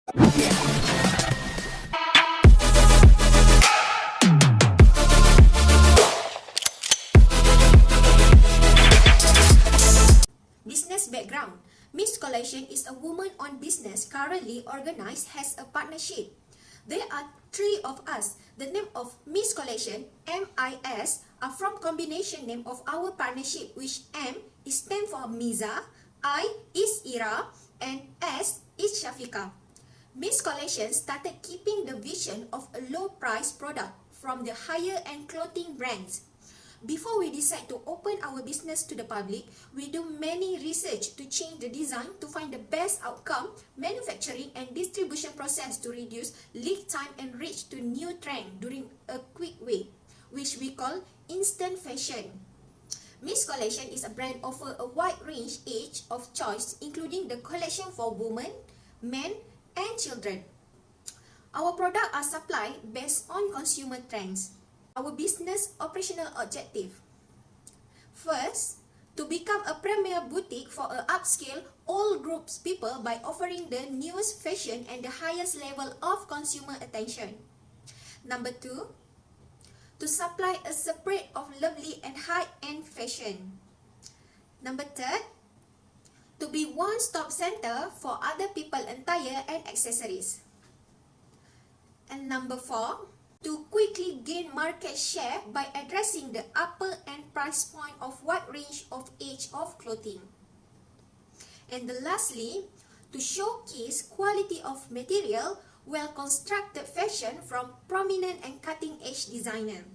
Business background. Miss Collection is a woman-owned business currently organized as a partnership. There are three of us. The name of Miss Collection, MIS, are from combination name of our partnership, which M is stand for Miza, I is Ira, and S is Shafika. Miss Collection started keeping the vision of a low-price product from the higher-end clothing brands. Before we decide to open our business to the public, we do many research to change the design to find the best outcome, manufacturing and distribution process to reduce lead time and reach to new trend during a quick way, which we call instant fashion. Miss Collection is a brand offer a wide range age of choice, including the collection for women, men, and children. Our products are supplied based on consumer trends. Our business operational objective. First, to become a premier boutique for a upscale all groups people by offering the newest fashion and the highest level of consumer attention. Number 2, to supply a separate of lovely and high-end fashion. Number 3, to be one-stop center for other people attire and accessories. And number 4, to quickly gain market share by addressing the upper end price point of wide range of age of clothing. And lastly, to showcase quality of material, well-constructed fashion from prominent and cutting-edge designer.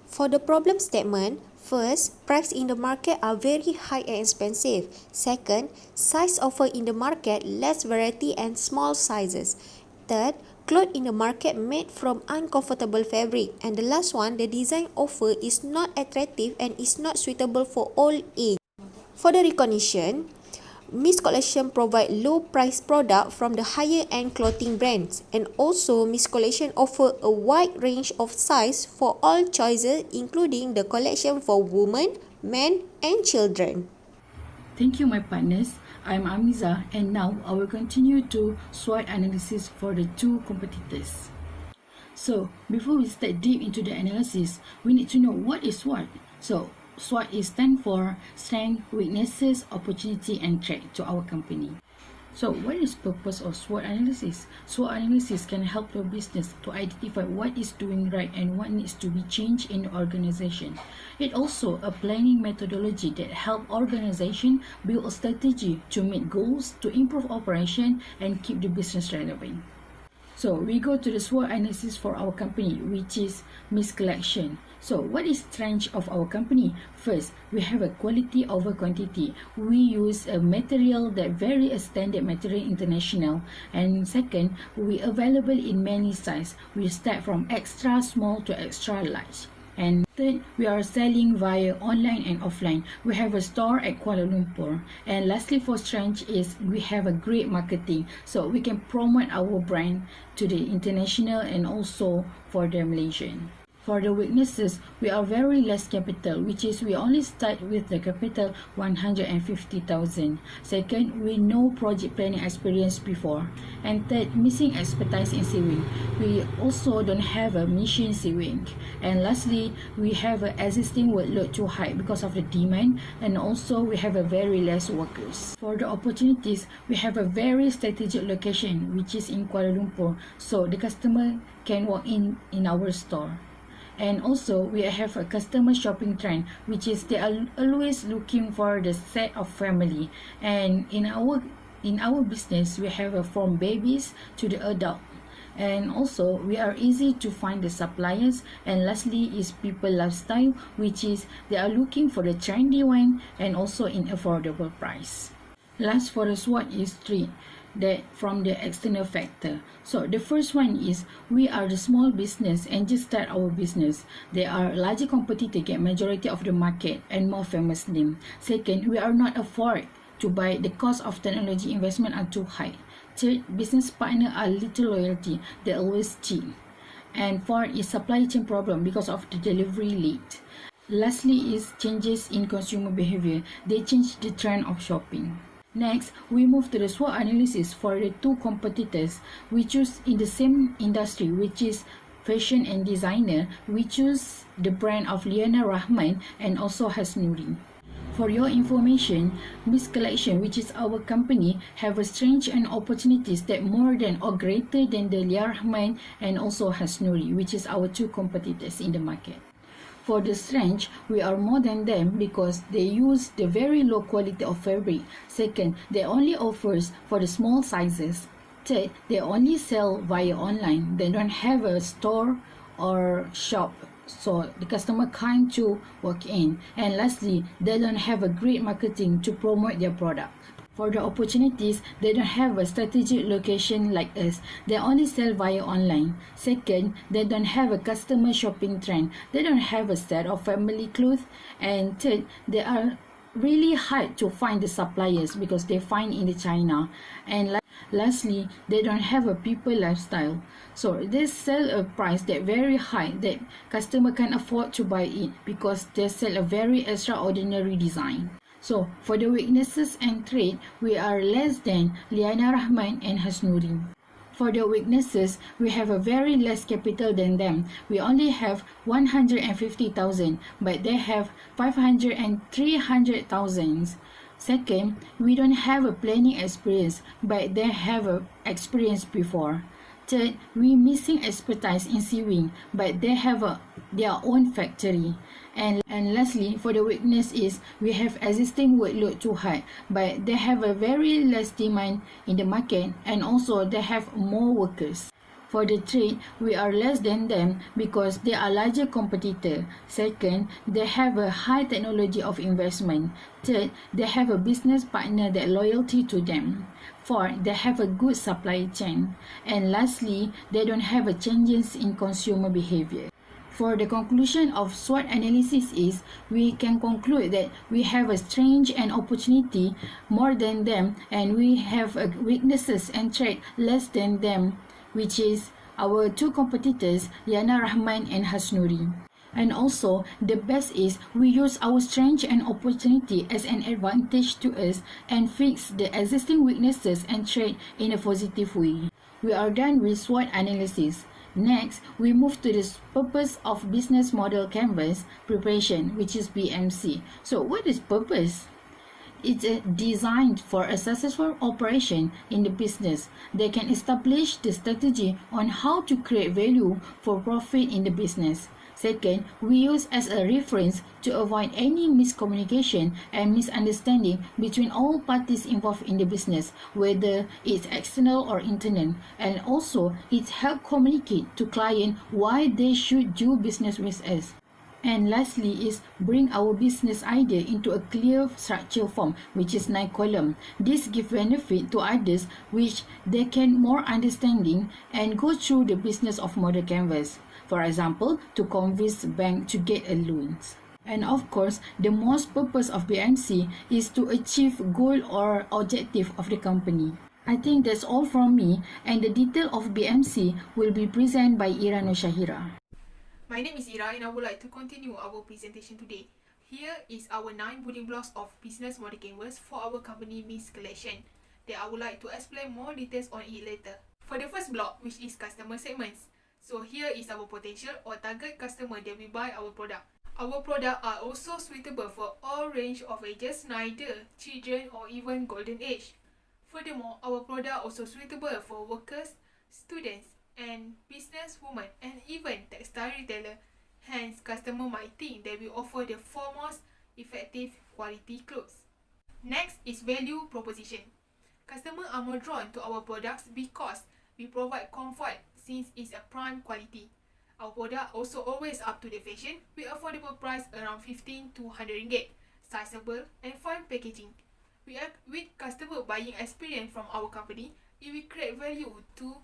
For the problem statement, first, price in the market are very high and expensive. Second, size offer in the market, less variety and small sizes. Third, clothes in the market made from uncomfortable fabric. And the last one, the design offer is not attractive and is not suitable for all age. For the recognition, Miss Collection provide low price product from the higher end clothing brands, and also Miss Collection offer a wide range of size for all choices, including the collection for women, men and children. Thank you, my partners. I'm Amiza, and now I will continue to SWOT analysis for the two competitors. So, before we start deep into the analysis, we need to know what is SWOT. So, SWOT is stand for strength, weaknesses, opportunity, and threat to our company. So, what is purpose of SWOT analysis? SWOT analysis can help your business to identify what is doing right and what needs to be changed in the organization. It also a planning methodology that help organization build a strategy to meet goals, to improve operation, and keep the business relevant. So we go to the SWOT analysis for our company, which is Miss Collection. So what is strength of our company? First, we have a quality over quantity. We use a material that very standard material international. And second, we available in many size. We start from extra small to extra large. And third, we are selling via online and offline. We have a store at Kuala Lumpur. And lastly, for strength is we have a great marketing, so we can promote our brand to the international and also for the Malaysian. For the weaknesses, we are very less capital, which is we only start with the capital 150,000. Second, we no project planning experience before. And third, missing expertise in sewing. We also don't have a machine sewing. And lastly, we have an existing workload too high because of the demand, and also we have a very less workers. For the opportunities, we have a very strategic location, which is in Kuala Lumpur, so the customer can walk in our store. And also we have a customer shopping trend, which is they are always looking for the set of family. And in our business, we have from babies to the adult. And also we are easy to find the suppliers. And lastly is people lifestyle, which is they are looking for the trendy one and also in affordable price. Last for the SWOT is three. That from the external factor. So the first one is we are the small business and just start our business. There are larger competitor get majority of the market and more famous name. Second, we are not afford to buy. The cost of technology investment are too high. Third, business partner are little loyalty. They always cheat. And fourth is supply chain problem because of the delivery late. Lastly is changes in consumer behavior. They change the trend of shopping. Next, we move to the SWOT analysis for the two competitors. We choose in the same industry, which is fashion and designer. We choose the brand of Liana Rahman and also Hasnuri. For your information, Miss Collection, which is our company, have a strength and opportunities that more than or greater than the Liana Rahman and also Hasnuri, which is our two competitors in the market. For the strength, we are more than them because they use the very low quality of fabric. Second, they only offers for the small sizes. Third, they only sell via online. They don't have a store or shop, so the customer can't to walk in. And lastly, they don't have a great marketing to promote their product. For the opportunities, they don't have a strategic location like us. They only sell via online. Second, they don't have a customer shopping trend. They don't have a set of family clothes. And third, they are really hard to find the suppliers because they find in the China. And lastly, they don't have a people lifestyle. So they sell a price that very high that customer can afford to buy it because they sell a very extraordinary design. So, for the weaknesses and trait, we are less than Liana Rahman and Hasnuri. For the weaknesses, we have a very less capital than them. We only have 150,000, but they have 500 and 300,000. Second, we don't have a planning experience, but they have a experience before. Third, we missing expertise in sewing, but they have their own factory. And lastly, for the weakness is we have existing workload too high, but they have a very less demand in the market, and also they have more workers. For the trade, we are less than them because they are larger competitor. Second, they have a high technology of investment. Third, they have a business partner that loyalty to them. Fourth, they have a good supply chain. And lastly, they don't have a changes in consumer behavior. For the conclusion of SWOT analysis is, we can conclude that we have a strength and opportunity more than them, and we have weaknesses and trait less than them, which is our two competitors, Liana Rahman and Hasnuri. And also, the best is we use our strength and opportunity as an advantage to us and fix the existing weaknesses and trait in a positive way. We are done with SWOT analysis. Next, we move to the purpose of business model canvas preparation, which is BMC. So, what is purpose? It's designed for a successful operation in the business. They can establish the strategy on how to create value for profit in the business. Second, we use as a reference to avoid any miscommunication and misunderstanding between all parties involved in the business, whether it's external or internal. And also, it helps communicate to client why they should do business with us. And lastly is bring our business idea into a clear structure form, which is 9 column. This gives benefit to others which they can more understanding and go through the business of model canvas. For example, to convince bank to get a loans. And of course, the most purpose of BMC is to achieve goal or objective of the company. I think that's all from me, and the detail of BMC will be presented by Ira Noshahira. My name is Ira and I would like to continue our presentation today. Here is our 9 building blocks of business model canvas for our company Miss Collection that I would like to explain more details on it later. For the first block, which is customer segments. So here is our potential or target customer that will buy our product. Our products are also suitable for all range of ages, neither children or even golden age. Furthermore, our product also suitable for workers, students, and businesswomen, and even textile retailer. Hence, customer might think that we offer the foremost effective quality clothes. Next is value proposition. Customers are more drawn to our products because we provide comfort since it's a prime quality. Our product also always up to the fashion with affordable price around 15 to 100 ringgit, sizable and fine packaging. With customer buying experience from our company, it will create value to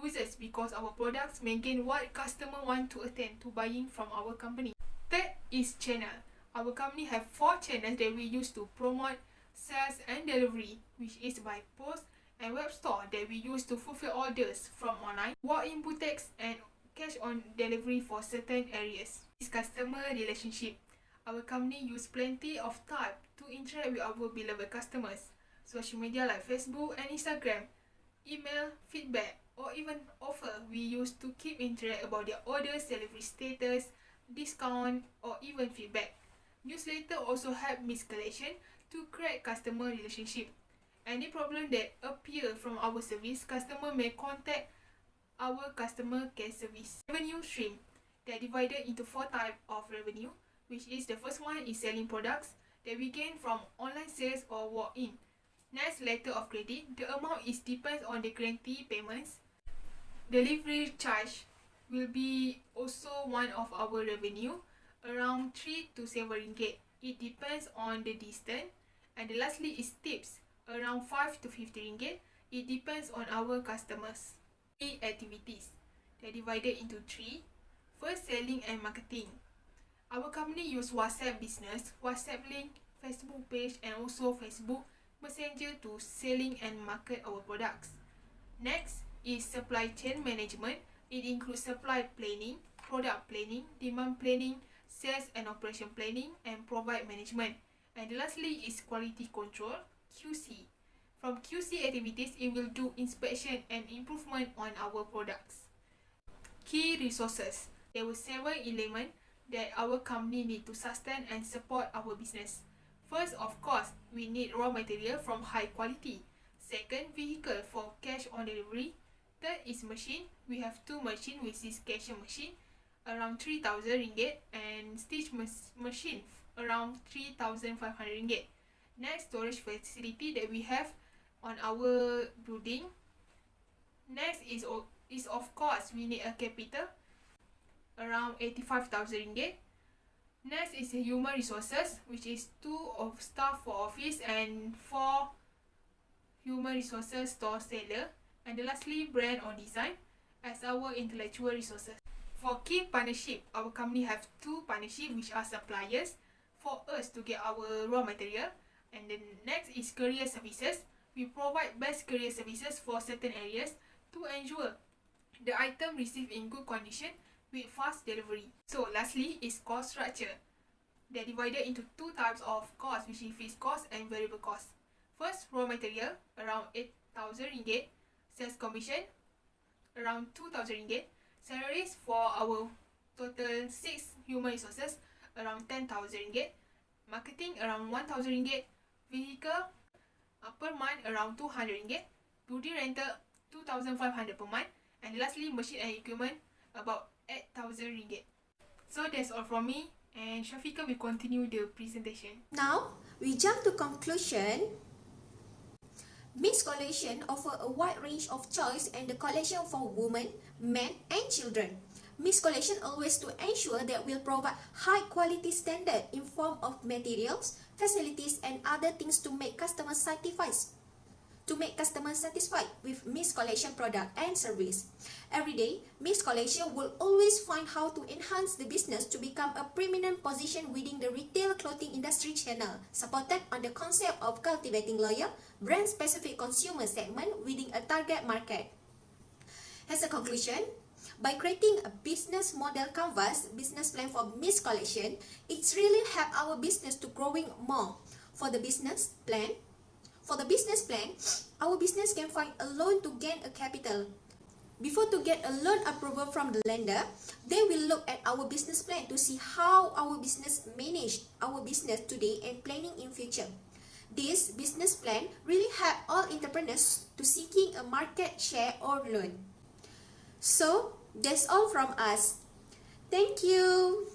users because our products maintain what customer want to attend to buying from our company. Third is channel. Our company have 4 channels that we use to promote sales and delivery, which is by post and web store that we use to fulfill orders from online, walk-in boutiques, and cash on delivery for certain areas. Is customer relationship. Our company use plenty of time to interact with our beloved customers. social media like Facebook and Instagram, email, feedback, or even offer we use to keep interact about their orders, delivery status, discount, or even feedback. Newsletter also help Miss Collection to create customer relationship. Any problem that appear from our service, customer may contact our customer care service. Revenue stream. They are divided into 4 types of revenue, which is the first one is selling products that we gain from online sales or walk-in. Next, letter of credit. The amount is depends on the guarantee payments. Delivery charge will be also one of our revenue, around 3 to 7 ringgit. It depends on the distance. And the lastly is tips, around 5 to 50 ringgit. It depends on our customers. Key activities. They are divided into 3. First, selling and marketing. Our company use WhatsApp Business, WhatsApp Link, Facebook page, and also Facebook Messenger to selling and market our products. Next is supply chain management. It includes supply planning, product planning, demand planning, sales and operation planning, and provide management. And lastly is quality control, QC. From QC activities, it will do inspection and improvement on our products. Key resources. There were 7 elements that our company need to sustain and support our business. First, of course, we need raw material from high quality. Second, vehicle for cash on delivery. Third is machine. We have 2 machines, which is cashier machine, around 3,000 ringgit, and stitch machine, around 3,500 ringgit. Next, storage facility that we have on our building. Next is of course we need a capital, around 85,000 ringgit. Next is human resources, which is 2 of staff for office and 4 human resources store seller. And lastly, brand or design as our intellectual resources. For key partnership, our company have 2 partnership which are suppliers for us to get our raw material. And then next is courier services. We provide best courier services for certain areas to ensure the item received in good condition with fast delivery. So lastly is cost structure. They are divided into 2 types of cost, which is fixed cost and variable cost. First, raw material, around 8,000 ringgit. Sales commission, around 2,000 ringgit. Salaries for our total 6 human resources, around 10,000 ringgit. Marketing, around 1,000 ringgit. Vehicle, per month, around 200 ringgit. Building rental, 2,500 per month. And lastly, machine and equipment, about 8,000 ringgit. So that's all from me, and Shafiqah will continue the presentation. Now, we jump to conclusion. Miss Collection offer a wide range of choice and the collection for women, men, and children. Miss Collection always to ensure that we'll provide high quality standard in form of materials, facilities, and other things to make customers satisfied. With Miss Collection product and service. Every day, Miss Collection will always find how to enhance the business to become a prominent position within the retail clothing industry channel, supported on the concept of cultivating loyal, brand-specific consumer segment within a target market. As a conclusion, by creating a business model canvas, business plan for Miss Collection, it's really helped our business to growing more. For the business plan, our business can find a loan to gain a capital. Before to get a loan approval from the lender, they will look at our business plan to see how our business manage our business today and planning in future. This business plan really help all entrepreneurs to seeking a market share or loan. So, that's all from us. Thank you.